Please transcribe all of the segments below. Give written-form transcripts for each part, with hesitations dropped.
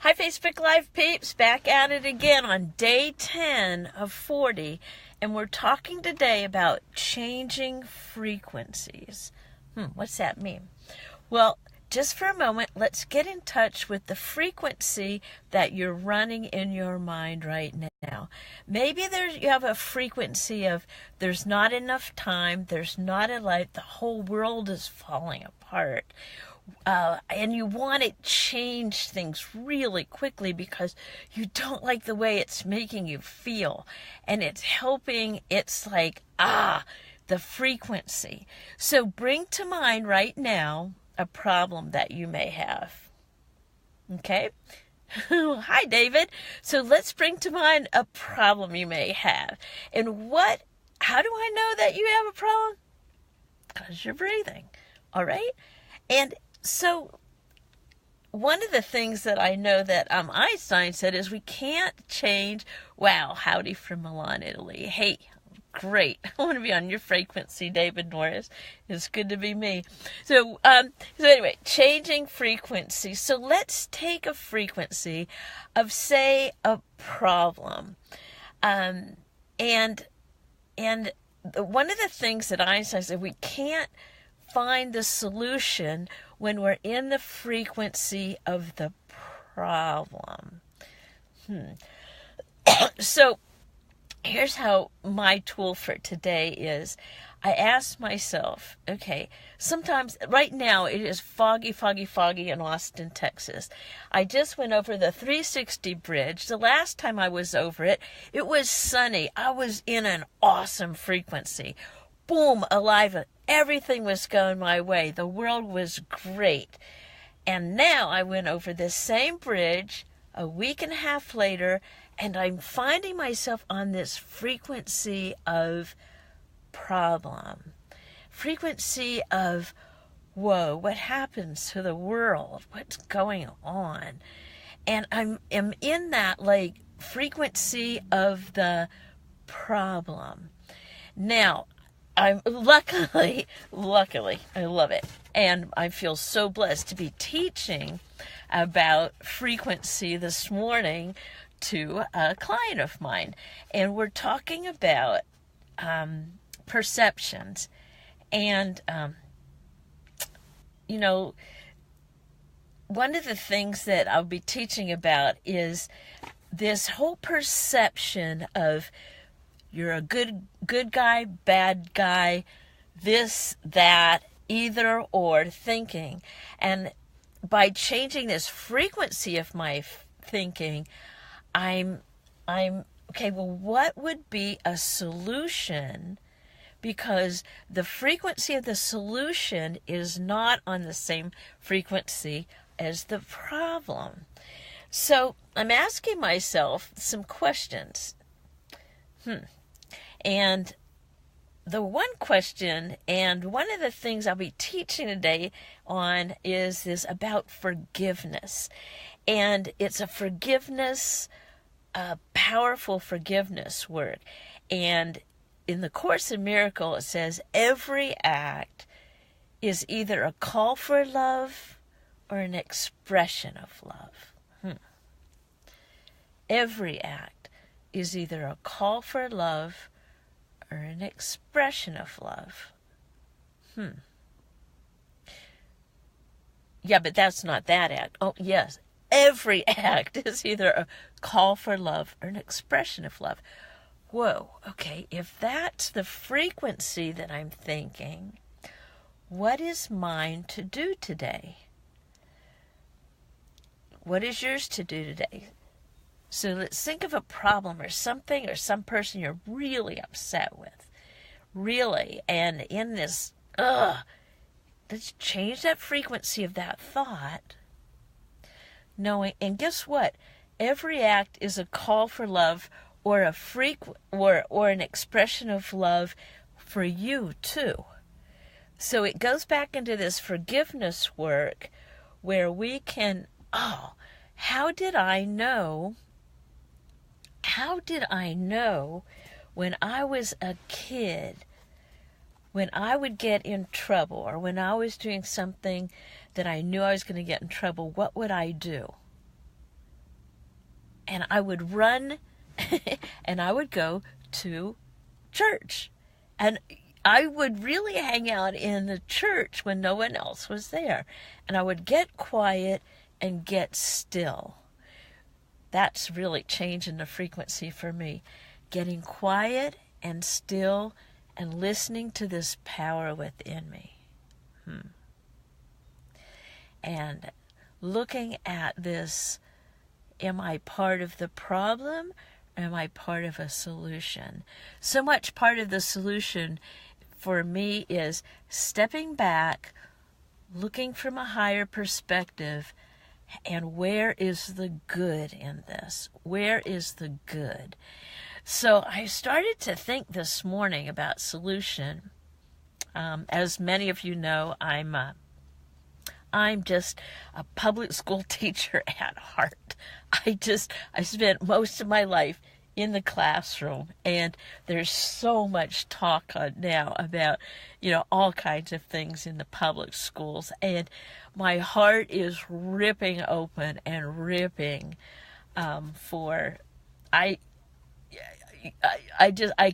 Hi, Facebook Live peeps. Back at it again on day 10 of 40. And we're talking today about changing frequencies. What's that mean? Well, just for a moment, let's get in touch with the frequency that you're running in your mind right now. Maybe you have a frequency of there's not enough time, there's not a light, the whole world is falling apart. And you want to change things really quickly because you don't like the way it's making you feel. And it's like, the frequency. So bring to mind right now a problem that you may have. Okay? Hi, David. So let's bring to mind a problem you may have. And how do I know that you have a problem? Because you're breathing. All right? And so one of the things that I know that Einstein said is we can't change. Wow, howdy from Milan, Italy. Hey, great. I want to be on your frequency, David Norris. It's good to be me. So anyway, changing frequency. So let's take a frequency of, say, a problem. And one of the things that Einstein said, we can't find the solution when we're in the frequency of the problem. So here's how my tool for today is. I ask myself, okay, sometimes right now it is foggy in Austin, Texas. I just went over the 360 bridge. The last time I was over it, it was sunny. I was in an awesome frequency. Boom, alive. Everything was going my way. The world was great. And now I went over this same bridge a week and a half later, and I'm finding myself on this frequency of problem. Frequency of, whoa, what happens to the world? What's going on? And I'm in that frequency of the problem. Now, I'm luckily, I love it. And I feel so blessed to be teaching about frequency this morning to a client of mine. And we're talking about perceptions. And, one of the things that I'll be teaching about is this whole perception of you're a good guy, bad guy, this, that, either or thinking. And by changing this frequency of my thinking, I'm okay, well, what would be a solution? Because the frequency of the solution is not on the same frequency as the problem. So I'm asking myself some questions. And the one question, and one of the things I'll be teaching today on is this about forgiveness. And it's a forgiveness, powerful forgiveness work. And in the Course in Miracles, it says every act is either a call for love or an expression of love. Every act is either a call for love or an expression of love. Yeah, but that's not that act. Oh, yes. Every act is either a call for love or an expression of love. Whoa, okay. If that's the frequency that I'm thinking, what is mine to do today? What is yours to do today? So let's think of a problem or something or some person you're really upset with. Really. And in this, let's change that frequency of that thought. Knowing, and guess what? Every act is a call for love or or an expression of love for you too. So it goes back into this forgiveness work where we can, how did I know when I was a kid, when I would get in trouble or when I was doing something that I knew I was going to get in trouble, what would I do? and I would run and I would go to church. And I would really hang out in the church when no one else was there. And I would get quiet and get still. That's really changing the frequency for me. Getting quiet and still and listening to this power within me. And looking at this, am I part of the problem? Or am I part of a solution? So much part of the solution for me is stepping back, looking from a higher perspective, and where is the good in this? Where is the good? So I started to think this morning about solution. As many of you know, I'm just a public school teacher at heart. I spent most of my life in the classroom, and there's so much talk now about, all kinds of things in the public schools, and my heart is ripping open and ripping I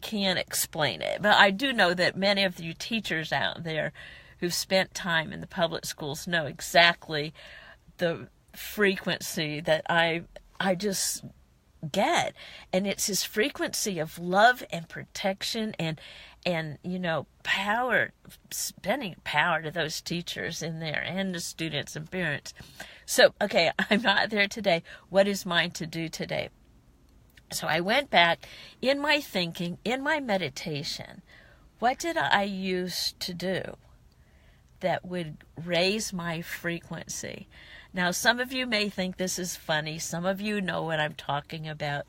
can't explain it, but I do know that many of you teachers out there who've spent time in the public schools know exactly the frequency that I just get. And it's this frequency of love and protection and power, spending power to those teachers in there and the students and parents. So, okay, I'm not there today. What is mine to do today? So I went back in my thinking, in my meditation. What did I used to do that would raise my frequency? Now, some of you may think this is funny. Some of you know what I'm talking about.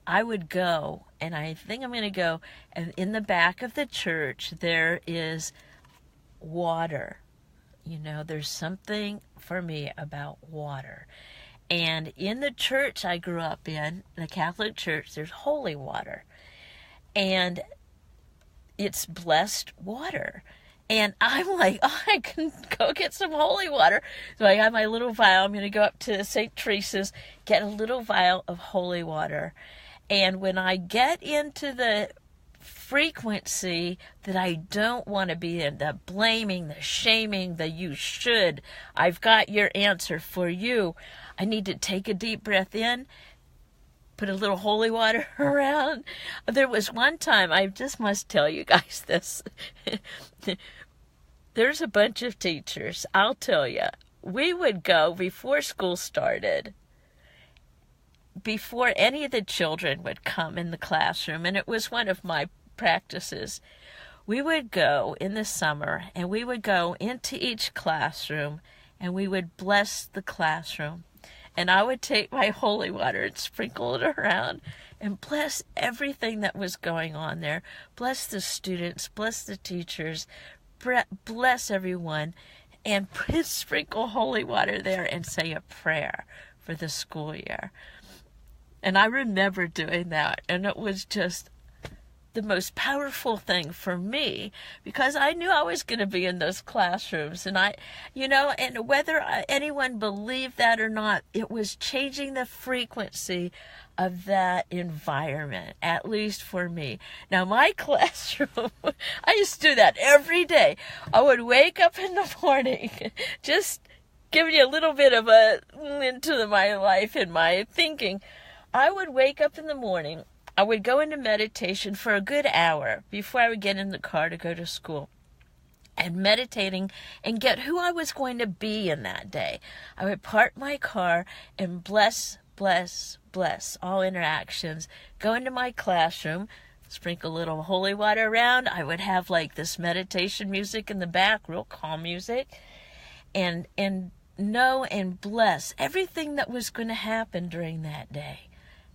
I would go, and I think I'm going to go, and in the back of the church, there is water. There's something for me about water. And in the church I grew up in, the Catholic Church, there's holy water. And it's blessed water. And I'm like, I can go get some holy water. So I got my little vial. I'm going to go up to St. Teresa's, get a little vial of holy water. And when I get into the frequency that I don't want to be in, the blaming, the shaming, the you should, I've got your answer for you, I need to take a deep breath in, put a little holy water around. There was one time, I just must tell you guys this. There's a bunch of teachers, I'll tell you. We would go before school started, before any of the children would come in the classroom, and it was one of my practices. We would go in the summer, and we would go into each classroom, and we would bless the classroom. And I would take my holy water and sprinkle it around and bless everything that was going on there. Bless the students, bless the teachers, bless everyone, and sprinkle holy water there and say a prayer for the school year. And I remember doing that, and it was just the most powerful thing for me, because I knew I was going to be in those classrooms, and and whether anyone believed that or not, it was changing the frequency of that environment, at least for me. Now, my classroom, I used to do that every day. I would wake up in the morning, just giving you a little bit of into my life and my thinking. I would wake up in the morning, I would go into meditation for a good hour before I would get in the car to go to school, and meditating and get who I was going to be in that day. I would park my car and bless all interactions, go into my classroom, sprinkle a little holy water around. I would have like this meditation music in the back, real calm music, and know and bless everything that was going to happen during that day.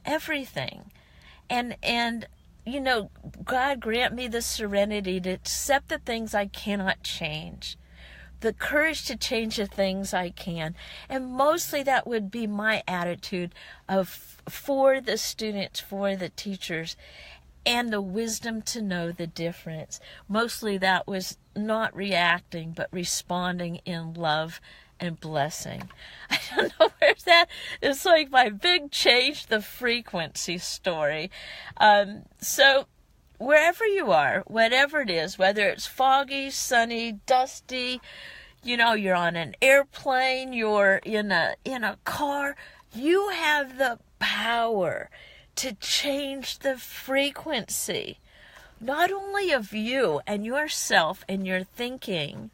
Everything. And God grant me the serenity to accept the things I cannot change, the courage to change the things I can. And mostly that would be my attitude for the students, for the teachers, and the wisdom to know the difference. Mostly that was not reacting, but responding in love and blessing. I don't know where's that. It's like my big change the frequency story. So wherever you are, whatever it is, whether it's foggy, sunny, dusty, you're on an airplane, you're in a car, you have the power to change the frequency, not only of you and yourself and your thinking,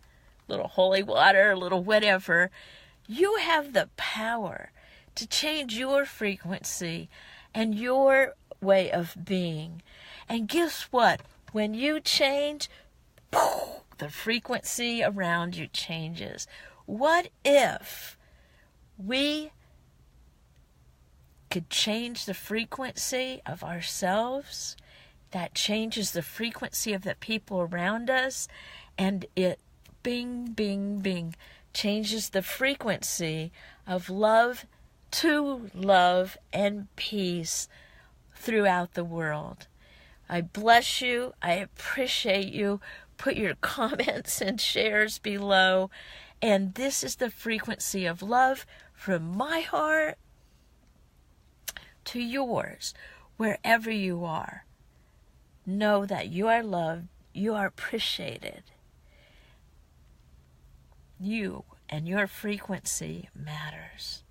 little holy water, a little whatever. You have the power to change your frequency and your way of being. And guess what? When you change, the frequency around you changes. What if we could change the frequency of ourselves? That changes the frequency of the people around us, and it bing, bing, bing, changes the frequency of love to love and peace throughout the world. I bless you. I appreciate you. Put your comments and shares below. And this is the frequency of love from my heart to yours, wherever you are. Know that you are loved. You are appreciated. You and your frequency matters.